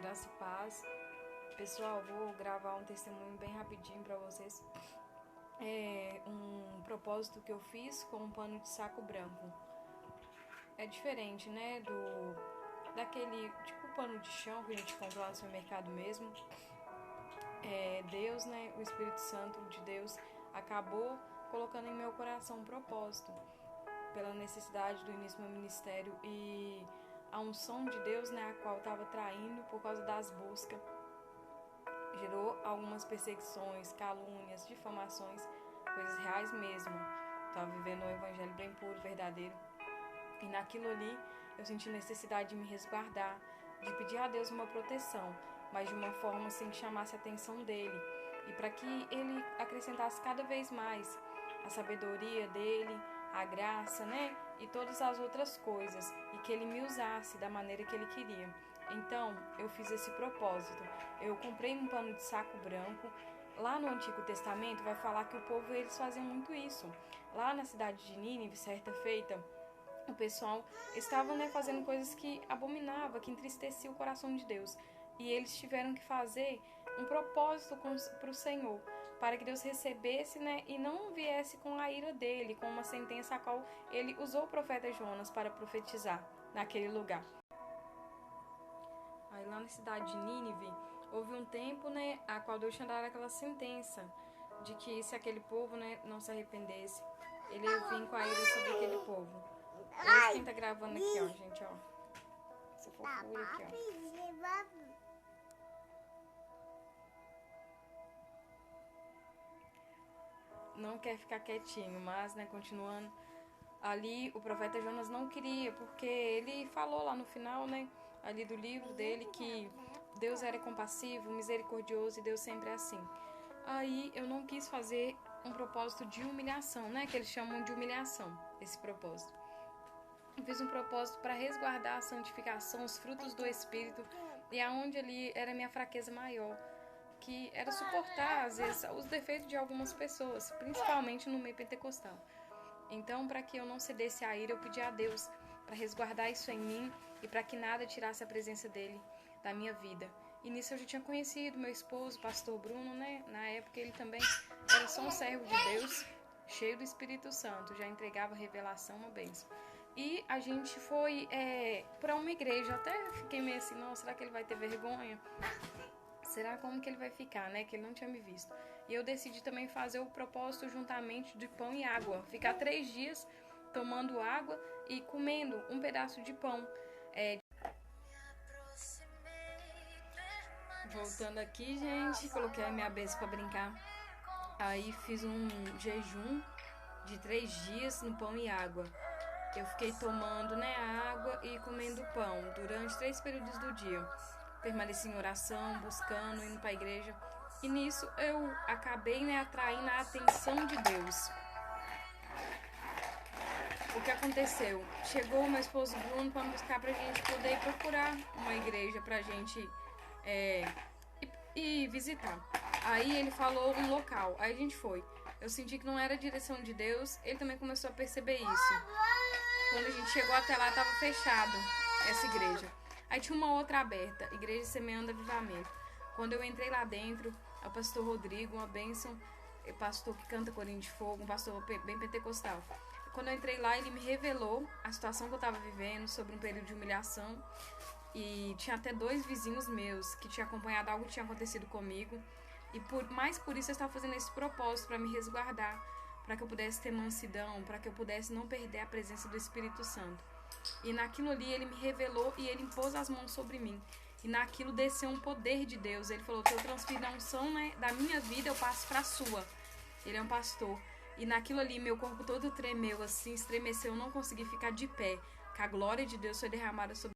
Graça e paz. Pessoal, vou gravar um testemunho bem rapidinho para vocês. É um propósito que eu fiz com um pano de saco branco. É diferente, né, daquele tipo pano de chão que a gente compra lá no supermercado mesmo. Deus, né, o Espírito Santo de Deus acabou colocando em meu coração um propósito pela necessidade do início do meu ministério e a unção de Deus, né, a qual eu estava traindo por causa das buscas, gerou algumas perseguições, calúnias, difamações, coisas reais mesmo. Estava vivendo um evangelho bem puro, verdadeiro, e naquilo ali eu senti necessidade de me resguardar, de pedir a Deus uma proteção, mas de uma forma assim que chamasse a atenção dele e para que ele acrescentasse cada vez mais a sabedoria dele, a graça, né? E todas as outras coisas, e que ele me usasse da maneira que ele queria. Então, eu fiz esse propósito. Eu comprei um pano de saco branco. Lá no Antigo Testamento vai falar que o povo, eles faziam muito isso. Lá na cidade de Nínive, certa feita, o pessoal estava, né, fazendo coisas que abominava, que entristecia o coração de Deus. E eles tiveram que fazer um propósito para o Senhor, para que Deus recebesse, né, e não viesse com a ira dele, com uma sentença a qual ele usou o profeta Jonas para profetizar naquele lugar. Aí lá na cidade de Nínive, houve um tempo, né, a qual Deus tinha dado aquela sentença de que se aquele povo, né, não se arrependesse, ele ia vir com a ira sobre aquele povo. Hoje quem tá gravando aqui, ó, gente, ó. Essa fofura aqui, ó. Não quer ficar quietinho, mas, né, continuando, ali o profeta Jonas não queria, porque ele falou lá no final, né, ali do livro dele, que Deus era compassivo, misericordioso e Deus sempre é assim. Aí eu não quis fazer um propósito de humilhação, né, que eles chamam de humilhação, esse propósito. Eu fiz um propósito para resguardar a santificação, os frutos do Espírito, e aonde ali era a minha fraqueza maior, que era suportar, às vezes, os defeitos de algumas pessoas, principalmente no meio pentecostal. Então, para que eu não cedesse à ira, eu pedi a Deus para resguardar isso em mim e para que nada tirasse a presença dele da minha vida. E nisso eu já tinha conhecido meu esposo, o pastor Bruno, né? Na época ele também era só um servo de Deus, cheio do Espírito Santo, já entregava revelação, uma bênção. E a gente foi para uma igreja, até fiquei meio assim, não, será que ele vai ter vergonha? Será como que ele vai ficar, né? Que ele não tinha me visto. E eu decidi também fazer o propósito juntamente de pão e água. Ficar 3 dias tomando água e comendo um pedaço de pão. Voltando aqui, gente, coloquei a minha bênção para brincar. Aí fiz um jejum de 3 dias no pão e água. Eu fiquei tomando, né, a água e comendo pão durante 3 períodos do dia. Permaneci em oração, buscando, indo para a igreja. E nisso eu acabei, né, atraindo a atenção de Deus. O que aconteceu? Chegou o meu esposo Bruno para buscar pra gente poder procurar uma igreja pra gente ir visitar. Aí ele falou um local, aí a gente foi. Eu senti que não era a direção de Deus, ele também começou a perceber isso. Quando a gente chegou até lá, estava fechado essa igreja. Aí tinha uma outra aberta, Igreja Semeando Avivamento. Quando eu entrei lá dentro, o pastor Rodrigo, uma bênção, pastor que canta Corinho de Fogo, um pastor bem pentecostal. Quando eu entrei lá, ele me revelou a situação que eu estava vivendo, sobre um período de humilhação. E tinha até 2 vizinhos meus que tinham acompanhado algo que tinha acontecido comigo. E mais por isso eu estava fazendo esse propósito, para me resguardar, para que eu pudesse ter mansidão, para que eu pudesse não perder a presença do Espírito Santo. E naquilo ali ele me revelou e ele impôs as mãos sobre mim. E naquilo desceu um poder de Deus. Ele falou que eu transfiro a unção, né, da minha vida, eu passo para a sua. Ele é um pastor. E naquilo ali meu corpo todo tremeu, assim, estremeceu, eu não consegui ficar de pé. Que a glória de Deus foi derramada sobre